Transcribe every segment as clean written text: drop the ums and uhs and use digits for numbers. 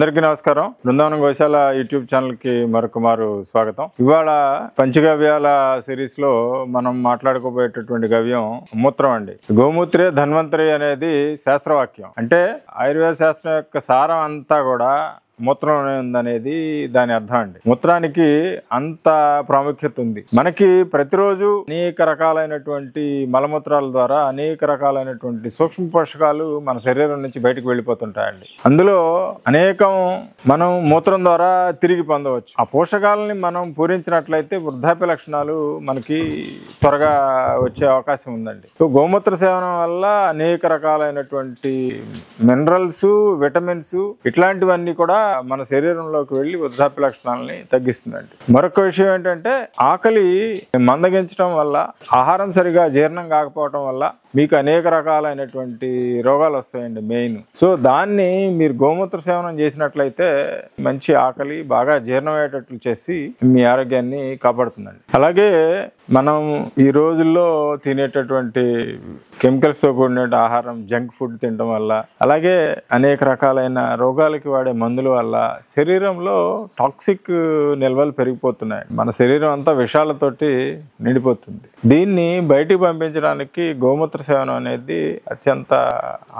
అందరికీ నమస్కారం. బృందావనం గోశాల YouTube channel కి మరొకమారు స్వాగతం. ఇవాళ పంచగవ్యాల సిరీస్ లో మనం మాట్లాడుకోబోయేటటువంటి గవ్యం మూత్రం అండి. గోమూత్రే ధన్వంతరి అనేది శాస్త్రవాక్యం. అంటే ఆయుర్వేద శాస్త్రం యొక్క సారం అంతా కూడా మూత్రంలోనే ఉందనేది దాని అర్థం అండి. మూత్రానికి అంత ప్రాముఖ్యత ఉంది. మనకి ప్రతిరోజు అనేక రకాలైనటువంటి మలమూత్రాల ద్వారా అనేక రకాలైనటువంటి సూక్ష్మ పోషకాలు మన శరీరం నుంచి బయటకు వెళ్ళిపోతుంటాయండి. అందులో అనేకం మనం మూత్రం ద్వారా తిరిగి పొందవచ్చు. ఆ పోషకాలని మనం పూరించినట్లయితే వృద్ధాప్య లక్షణాలు మనకి త్వరగా వచ్చే అవకాశం ఉందండి. సో గోమూత్ర సేవనం వల్ల అనేక రకాలైనటువంటి మినరల్స్, విటమిన్స్ ఇట్లాంటివన్నీ కూడా మన శరీరంలోకి వెళ్లి వృద్ధాప్య లక్షణాలని తగ్గిస్తుందండి. మరొక విషయం ఏంటంటే ఆకలి మందగించడం వల్ల, ఆహారం సరిగా జీర్ణం కాకపోవడం వల్ల మీకు అనేక రకాలైనటువంటి రోగాలు వస్తాయండి మెయిన్. సో దాన్ని మీరు గోమూత్ర సేవనం చేసినట్లయితే మంచి ఆకలి బాగా జీర్ణమయ్యేటట్లు చేసి మీ ఆరోగ్యాన్ని కాపాడుతుందండి. అలాగే మనం ఈ రోజుల్లో తినేటటువంటి కెమికల్స్ తో కూడిన ఆహారం, జంక్ ఫుడ్ తినడం వల్ల, అలాగే అనేక రకాలైన రోగాలకి వాడే మందుల వల్ల శరీరంలో టాక్సిక్ నిల్వలు పెరిగిపోతున్నాయి. మన శరీరం అంతా విషాలతోటి నిండిపోతుంది. దీన్ని బయటికి పంపించడానికి గోమూత్ర సేవనం అనేది అత్యంత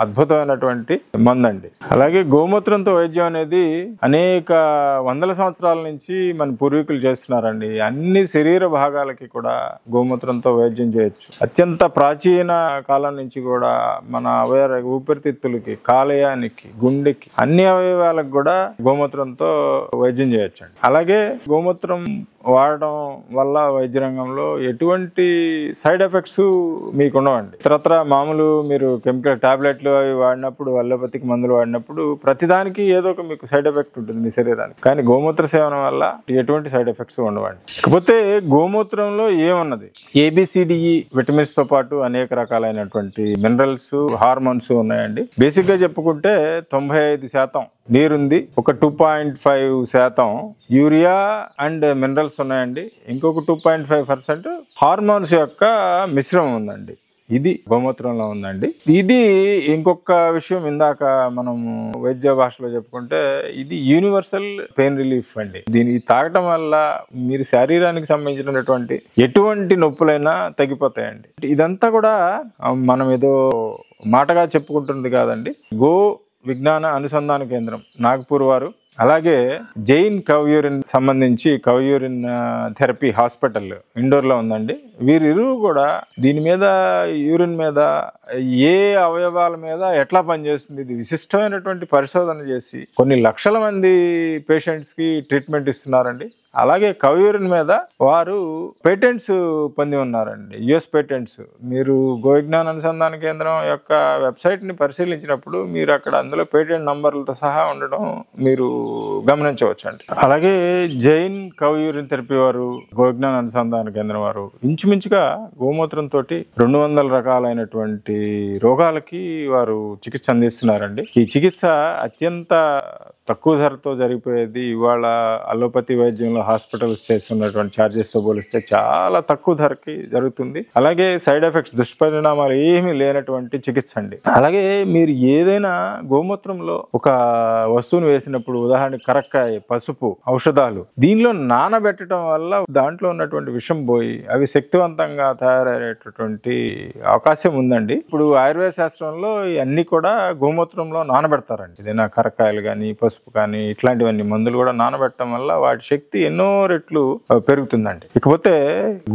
అద్భుతమైనటువంటి మందండి. అలాగే గోమూత్రంతో వైద్యం అనేది అనేక వందల సంవత్సరాల నుంచి మన పూర్వీకులు చేస్తున్నారండి. అన్ని శరీర భాగాలకి కూడా గోమూత్రంతో వైద్యం చేయొచ్చు. అత్యంత ప్రాచీన కాలం నుంచి కూడా మన ఊపిరితిత్తులకి, కాలేయానికి, గుండెకి, అన్ని అవయవాలకు కూడా గోమూత్రంతో వైద్యం చేయొచ్చండి. అలాగే గోమూత్రం వాడడం వల్ల వైద్య రంగంలో ఎటువంటి సైడ్ ఎఫెక్ట్స్ మీకు ఉండవండి. ఇతరత్ర మామూలు మీరు కెమికల్ టాబ్లెట్లు అవి వాడినప్పుడు, అల్లోపతికి మందులు వాడినప్పుడు ప్రతిదానికి ఏదో ఒక మీకు సైడ్ ఎఫెక్ట్ ఉంటుంది మీ శరీరానికి. కానీ గోమూత్ర సేవనం వల్ల ఎటువంటి సైడ్ ఎఫెక్ట్స్ ఉండవండి. కాకపోతే గోమూత్రంలో ఏమున్నది, ABCDE విటమిన్స్ తో పాటు అనేక రకాలైనటువంటి మినరల్స్, హార్మోన్స్ ఉన్నాయండి. బేసిక్ గా చెప్పుకుంటే 95% నీరుంది, ఒక 2.5% యూరియా అండ్ మినరల్స్ ఉన్నాయండి, ఇంకొక 2.5% హార్మోన్స్ యొక్క మిశ్రమం ఉందండి. ఇది గోమూత్రంలో ఉందండి. ఇది ఇంకొక విషయం, ఇందాక మనం వైద్య భాషలో చెప్పుకుంటే ఇది యూనివర్సల్ పెయిన్ రిలీఫ్ అండి. దీన్ని తాగటం వల్ల మీరు శరీరానికి సంబంధించినటువంటి ఎటువంటి నొప్పులైనా తగ్గిపోతాయండి. ఇదంతా కూడా మనం ఏదో మాటగా చెప్పుకుంటుంది కాదండి. గో విజ్ఞాన అనుసంధాన కేంద్రం నాగపూర్ వారు, అలాగే జైన్ కవ్యూరిన్ సంబంధించి కవ్యూరిన్ థెరపీ హాస్పిటల్ ఇండోర్ లో ఉందండి. వీరిరువురు కూడా దీని మీద, యూరిన్ మీద, ఏ అవయవాల మీద ఎట్లా పనిచేస్తుంది, ఇది విశిష్టమైనటువంటి పరిశోధన చేసి కొన్ని లక్షల మంది పేషెంట్స్ కి ట్రీట్మెంట్ ఇస్తున్నారండి. అలాగే కవ్యూరిన్ మీద వారు పేటెంట్స్ పొంది ఉన్నారండి, US పేటెంట్స్. మీరు గోవిజ్ఞాన అనుసంధాన కేంద్రం యొక్క వెబ్సైట్ ని పరిశీలించినప్పుడు మీరు అక్కడ అందులో పేటెంట్ నంబర్లతో సహా ఉండడం మీరు గమనించవచ్చు అండి. అలాగే జైన్ కవ్యూరిన్ థెరపీ వారు, గోవిజ్ఞాన అనుసంధాన కేంద్రం వారు ఇంచుమించుగా గోమూత్రంతో 200 రకాలైనటువంటి రోగాలకి వారు చికిత్స అందిస్తున్నారండి. ఈ చికిత్స అత్యంత తక్కువ ధరతో జరిగిపోయేది. ఇవాళ అలోపతి వైద్యంలో హాస్పిటల్స్ చేస్తున్నటువంటి ఛార్జెస్ తో పోలిస్తే చాలా తక్కువ ధరకి జరుగుతుంది. అలాగే సైడ్ ఎఫెక్ట్స్, దుష్పరిణామాలు ఏమీ లేనటువంటి చికిత్స అండి. అలాగే మీరు ఏదైనా గోమూత్రంలో ఒక వస్తువును వేసినప్పుడు, ఉదాహరణకి కరక్కాయ, పసుపు, ఔషధాలు దీనిలో నానబెట్టడం వల్ల దాంట్లో ఉన్నటువంటి విషం పోయి అవి శక్తివంతంగా తయారయ్యేటటువంటి అవకాశం ఉందండి. ఇప్పుడు ఆయుర్వేద శాస్త్రంలో అన్ని కూడా గోమూత్రంలో నానబెడతారండి. ఏదైనా కరక్కాయలు కానీ, పసుపు కానీ, ఇట్లాంటివన్నీ మందులు కూడా నానబెట్టడం వల్ల వాటి శక్తి ఎన్నో రెట్లు పెరుగుతుందండి. ఇకపోతే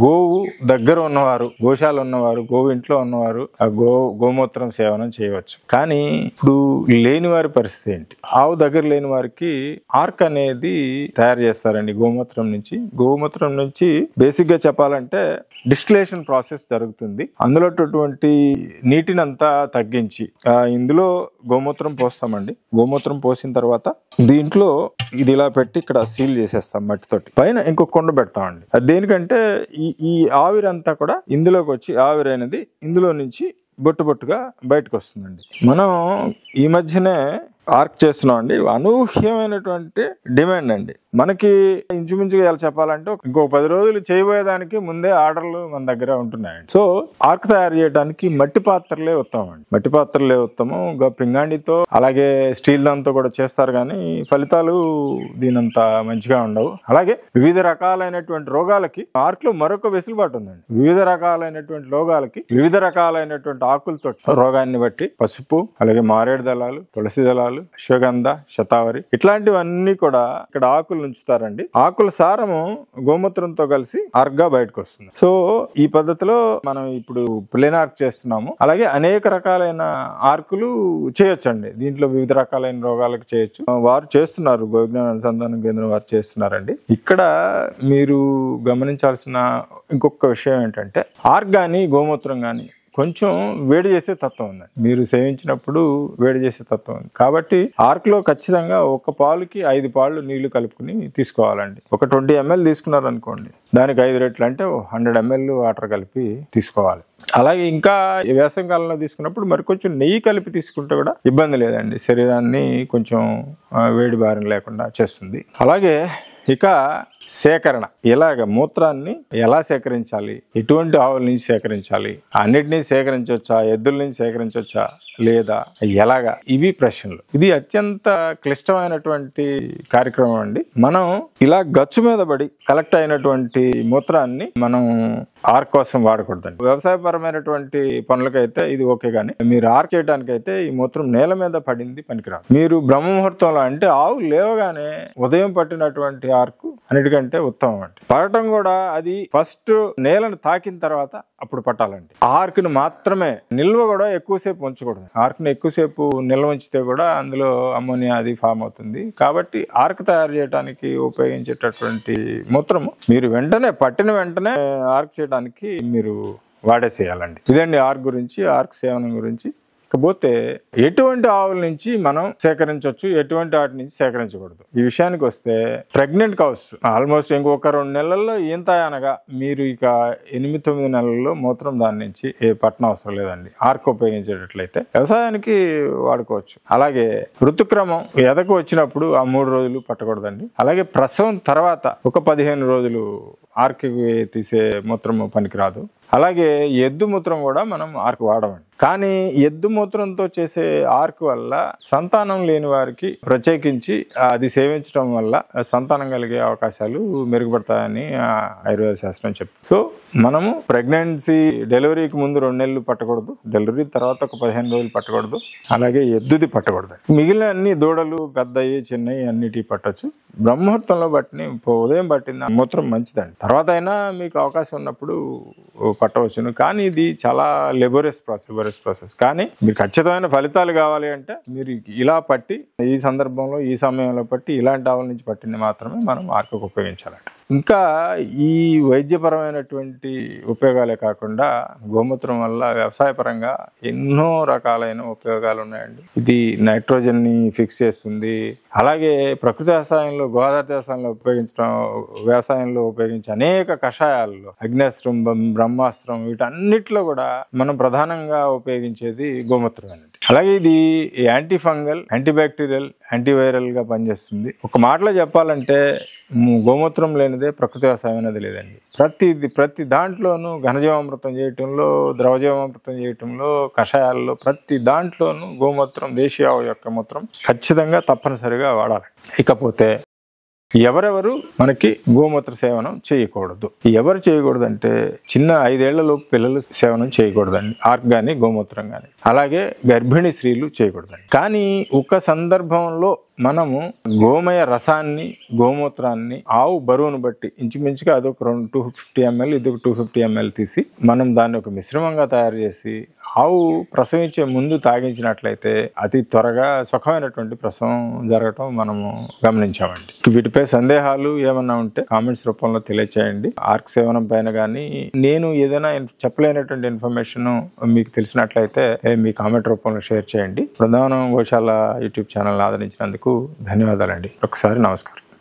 గోవు దగ్గర ఉన్నవారు, గోశాల ఉన్నవారు, గోవు ఇంట్లో ఉన్నవారు ఆ గోమూత్రం సేవనం చేయవచ్చు. కానీ ఇప్పుడు లేని వారి పరిస్థితి ఏంటి? ఆవు దగ్గర లేని వారికి ఆర్క్ అనేది తయారు చేస్తారండి గోమూత్రం నుంచి. గోమూత్రం నుంచి బేసిక్ గా చెప్పాలంటే డిస్టిలేషన్ ప్రాసెస్ జరుగుతుంది. అందులో నీటిని అంతా తగ్గించి ఇందులో గోమూత్రం పోస్తామండి. గోమూత్రం పోసిన తర్వాత దీంట్లో ఇది ఇలా పెట్టి ఇక్కడ సీల్ చేసేస్తాం మట్టితోటి. పైన ఇంకొక కొండ పెడతామండి. అది దేనికంటే ఈ ఆవిరంతా కూడా ఇందులోకి వచ్చి, ఆవిరైనది ఇందులో నుంచి బొట్టు బొట్టుగా బయటకు వస్తుందండి. మనం ఈ మధ్యనే ఆర్క్ చేస్తున్నాం అండి. అనూహ్యమైనటువంటి డిమాండ్ అండి. మనకి ఇంచుమించుగా ఎలా చెప్పాలంటే ఇంకో 10 రోజులు చేయబోయేదానికి ముందే ఆర్డర్లు మన దగ్గర ఉంటున్నాయండి. సో ఆర్క్ తయారు చేయడానికి మట్టి పాత్రలే ఉత్తమం అండి. మట్టి పాత్రలే ఉత్తమం. పింగాణితో అలాగే స్టీల్ దాంతో కూడా చేస్తారు, కానీ ఫలితాలు దీనంత మంచిగా ఉండవు. అలాగే వివిధ రకాలైనటువంటి రోగాలకి ఆర్క్ లో మరొక వెసులుబాటు ఉందండి. వివిధ రకాలైనటువంటి రోగాలకి వివిధ రకాలైనటువంటి ఆకులతో రోగాన్ని బట్టి పసుపు, అలాగే మారేడు దళాలు, తులసి దళాలు, అశ్వగంధ, శతావరి ఇట్లాంటివన్నీ కూడా ఇక్కడ ఆకులు ఉంచుతారండి. ఆకుల సారము గోమూత్రంతో కలిసి ఆర్క్ గా బయటకు వస్తుంది. సో ఈ పద్ధతిలో మనం ఇప్పుడు ప్లేన్ ఆర్క్ చేస్తున్నాము. అలాగే అనేక రకాలైన ఆర్కులు చేయొచ్చండి. దీంట్లో వివిధ రకాలైన రోగాలకు చేయొచ్చు. వారు చేస్తున్నారు, గోవిజ్ఞాన అనుసంధాన కేంద్రం వారు చేస్తున్నారండి. ఇక్కడ మీరు గమనించాల్సిన ఇంకొక విషయం ఏంటంటే ఆర్క్ గాని గోమూత్రం గాని కొంచెం వేడి చేసే తత్వం ఉందండి. మీరు సేవించినప్పుడు వేడి చేసే తత్వం ఉంది కాబట్టి ఆర్క్ లో ఖచ్చితంగా ఒక పాలుకి 5 పాలు నీళ్లు కలుపుకుని తీసుకోవాలండి. ఒక 20 ml తీసుకున్నారనుకోండి, దానికి 5 రెట్లు అంటే 100 ml వాటర్ కలిపి తీసుకోవాలి. అలాగే ఇంకా వేసవి కాలంలో తీసుకున్నప్పుడు మరి కొంచెం నెయ్యి కలిపి తీసుకుంటే కూడా ఇబ్బంది లేదండి. శరీరాన్ని కొంచెం వేడి బారిన లేకుండా చేస్తుంది. అలాగే ఇక సేకరణ, ఇలాగ మూత్రాన్ని ఎలా సేకరించాలి, ఎటువంటి ఆవుల నుంచి సేకరించాలి, అన్నిటినీ సేకరించవచ్చా, ఎద్దుల నుంచి సేకరించవచ్చా లేదా, ఎలాగా, ఇవి ప్రశ్నలు. ఇది అత్యంత క్లిష్టమైనటువంటి కార్యక్రమం అండి. మనం ఇలా గచ్చు మీద పడి కలెక్ట్ అయినటువంటి మూత్రాన్ని మనం ఆర్క్ కోసం వాడకూడదండి. వ్యవసాయపరమైనటువంటి పనులకైతే ఇది ఓకే, కానీ మీరు ఆర్క్ చేయడానికి అయితే ఈ మూత్రం నేల మీద పడింది పనికిరాదు. మీరు బ్రహ్మముహూర్తంలో అంటే ఆవు లేవగానే ఉదయం పట్టినటువంటి ఆర్క్ అన్నిటికంటే ఉత్తమం అండి. పడటం కూడా అది ఫస్ట్ నేలను తాకిన తర్వాత అప్పుడు పట్టాలండి. ఆర్క్ ను మాత్రమే నిల్వ కూడా ఎక్కువసేపు ఉంచకూడదు. ఆర్క్ ను ఎక్కువసేపు నిల్వ ఉంచితే కూడా అందులో అమ్మోనియా అది ఫామ్ అవుతుంది. కాబట్టి ఆర్క్ తయారు చేయడానికి ఉపయోగించేటటువంటి మూత్రము మీరు వెంటనే పట్టిన వెంటనే ఆర్క్ చేయడానికి మీరు వాడేసేయాలండి. ఇదండి ఆర్క్ గురించి, ఆర్క్ సేవనం గురించి. ఇకపోతే ఎటువంటి ఆవుల నుంచి మనం సేకరించవచ్చు, ఎటువంటి వాటి నుంచి సేకరించకూడదు ఈ విషయానికి వస్తే, ప్రెగ్నెంట్ కౌస్ ఆల్మోస్ట్ ఇంకొక 2 నెలల్లో ఈంతాయి అనగా మీరు ఇక 8-9 నెలల్లో మూత్రం దాని నుంచి పట్టణ అవసరం లేదండి. ఆర్క్ ఉపయోగించేటట్లయితే వ్యవసాయానికి వాడుకోవచ్చు. అలాగే ఋతుక్రమం ఎదకు వచ్చినప్పుడు ఆ 3 రోజులు పట్టకూడదండి. అలాగే ప్రసవం తర్వాత ఒక 15 రోజులు ఆర్క్ తీసే మూత్రము పనికిరాదు. అలాగే ఎద్దు మూత్రం కూడా మనం ఆర్క్ వాడమండి. కానీ ఎద్దు మూత్రంతో చేసే ఆర్క్ వల్ల సంతానం లేని వారికి ప్రత్యేకించి అది సేవించడం వల్ల సంతానం కలిగే అవకాశాలు మెరుగుపడతాయని ఆయుర్వేద శాస్త్రం చెప్తుంది. సో మనము ప్రెగ్నెన్సీ డెలివరీకి ముందు 2 నెలలు పట్టకూడదు, డెలివరీ తర్వాత ఒక 15 రోజులు పట్టకూడదు, అలాగే ఎద్దుది పట్టకూడదు. మిగిలిన అన్ని దూడలు పెద్దవి చిన్నవి అన్నిటి పట్టొచ్చు. బ్రహ్మముహూర్తంలో పట్టిన ఉదయం పట్టిన మూత్రం మంచిదండి. తర్వాత అయినా మీకు అవకాశం ఉన్నప్పుడు పట్టవచ్చును. కానీ ఇది చాలా లెబోరియస్ ప్రాసెస్. కానీ మీరు ఖచ్చితమైన ఫలితాలు కావాలి అంటే మీరు ఇలా పట్టి ఈ సందర్భంలో ఈ సమయంలో పట్టి ఇలాంటి ఆవుల నుంచి పట్టింది మాత్రమే మనం ఆర్క్కు ఉపయోగించాలంట. ఇంకా ఈ వైద్యపరమైనటువంటి ఉపయోగాలే కాకుండా గోమూత్రం వల్ల వ్యవసాయపరంగా ఎన్నో రకాలైన ఉపయోగాలు ఉన్నాయండి. ఇది నైట్రోజన్ ని ఫిక్స్ చేస్తుంది. అలాగే ప్రకృతి వ్యవసాయంలో, గోదావరి వ్యవసాయంలో ఉపయోగించే అనేక కషాయాలలో అగ్నేస్త్రం, బ్రహ్మాస్త్రం వీటన్నిటిలో కూడా మనం ప్రధానంగా ఉపయోగించేది గోమూత్రమేనండి. అలాగే ఇది యాంటీ ఫంగల్, యాంటీబ్యాక్టీరియల్, యాంటీవైరల్ గా పనిచేస్తుంది. ఒక మాటలో చెప్పాలంటే గోమూత్రం లేనిదే ప్రకృతి వ్యవసాయం అనేది లేదండి. ప్రతి దాంట్లోనూ ఘనజీవామృతం చేయటంలో, ద్రవజీవామృతం చేయటంలో, కషాయాల్లో ప్రతి దాంట్లోనూ గోమూత్రం, దేశీయ ఆవు యొక్క మూత్రం ఖచ్చితంగా తప్పనిసరిగా వాడాలి. ఇకపోతే ఎవరెవరు మనకి గోమూత్ర సేవనం చేయకూడదు, ఎవరు చేయకూడదు అంటే చిన్న 5 ఏళ్లలోపు పిల్లలు సేవనం చేయకూడదండి, ఆర్క్ గాని గోమూత్రం గాని. అలాగే గర్భిణీ స్త్రీలు చేయకూడదండి. కానీ ఒక సందర్భంలో మనము గోమయ రసాన్ని, గోమూత్రాన్ని ఆవు బరువును బట్టి ఇంచుమించుగా అదొక 250 ml, ఇది 250 ml తీసి మనం దాన్ని ఒక మిశ్రమంగా తయారు చేసి ఆవు ప్రసవించే ముందు తాగించినట్లయితే అతి త్వరగా సుఖమైనటువంటి ప్రసవం జరగటం మనము గమనించామండి. వీటిపై సందేహాలు ఏమన్నా ఉంటే కామెంట్స్ రూపంలో తెలియచేయండి. ఆర్క్ సేవనం పైన కానీ నేను ఏదైనా చెప్పలేనటువంటి ఇన్ఫర్మేషన్ మీకు తెలిసినట్లయితే మీ కామెంట్ రూపంలో షేర్ చేయండి. బృందావనం గోశాల యూట్యూబ్ ఛానల్ ఆదరించినందుకు ధన్యవాదాలండి. ఒకసారి నమస్కారం.